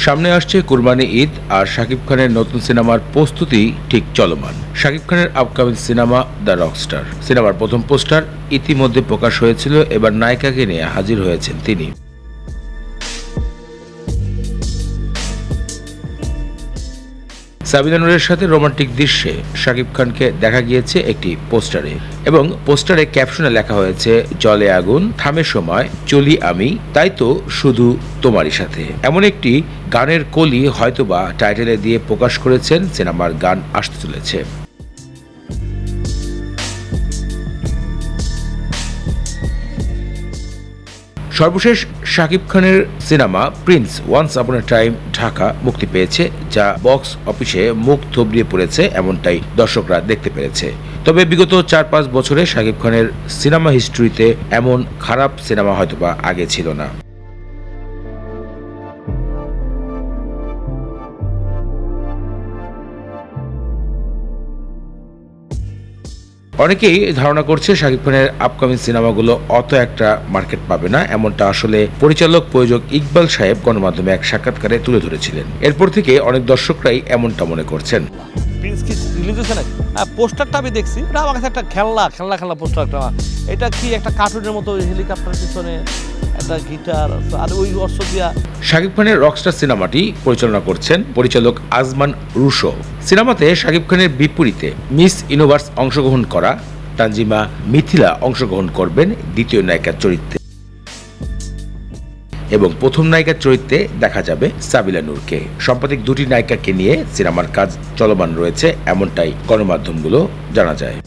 সামনে আসছে কুরবানি ঈদ আর শাকিব খানের নতুন সিনেমার প্রস্তুতি ঠিক চলমান। শাকিব খানের আপকামিং সিনেমা দ্য রকস্টার সিনেমার প্রথম পোস্টার ইতিমধ্যে প্রকাশ হয়েছিল। এবার নায়িকাকে নিয়ে হাজির হয়েছেন তিনি। সাবিনা নূরের সাথে রোমান্টিক দৃশ্যে শাকিব খানকে দেখা গিয়েছে একটি পোস্টারে, এবং পোস্টারে ক্যাপশনে লেখা হয়েছে, জলে আগুন থামে সময় চলি আমি তাই তো শুধু তোমারই সাথে। এমন একটি গানের কলি হয়তোবা টাইটেলে দিয়ে প্রকাশ করেছেন সিনেমার গান আসতে চলেছে। সর্বশেষ শাকিব খানের সিনেমা প্রিন্স ওয়ান্স আপন এ টাইম ঢাকা মুক্তি পেয়েছে, যা বক্স অফিসে মুখ থুবড়িয়ে পড়েছে এমনটাই দর্শকরা দেখতে পেরেছে। তবে বিগত 4-5 বছরে শাকিব খানের সিনেমা হিস্ট্রিতে এমন খারাপ সিনেমা হয়তোবা আগে ছিল না। অনেকেই ধারণা করছে শাকিব খানের আপকামিং সিনেমাগুলো অত একটা মার্কেট পাবে না, এমনটা আসলে পরিচালক প্রযোজক ইকবাল সাহেব গণমাধ্যমে এক সাক্ষাৎকারে তুলে ধরেছিলেন। এরপর থেকে অনেক দর্শকরাই এমনটা মনে করছেন। প্রিন্স কি রিলিজ হয়েছে নাকি? পোস্টারটা আমি দেখছি, এটা আমার কাছে একটা খেলনা পোস্টার। এটা কি একটা কার্টুনের মতো, হেলিকপ্টার পিছনে একটা গিটার আর ওই অর্থ দিয়া। শাকিব খানের রকস্টার সিনেমাটি পরিচালনা করছেন পরিচালক আজমান রুশো। সিনেমাতে শাকিব খানের বিপরীতে মিস ইউনিভার্স অংশগ্রহণ করা তানজিমা মিথিলা অংশগ্রহণ করবেন দ্বিতীয় নায়িকার চরিত্রে, এবং প্রথম নায়িকার চরিত্রে দেখা যাবে সাবিনা নূরকে। সাম্প্রতিক দুটি নায়িকাকে নিয়ে সিনেমার কাজ চলমান রয়েছে এমনটাই গণমাধ্যমগুলো জানা যায়।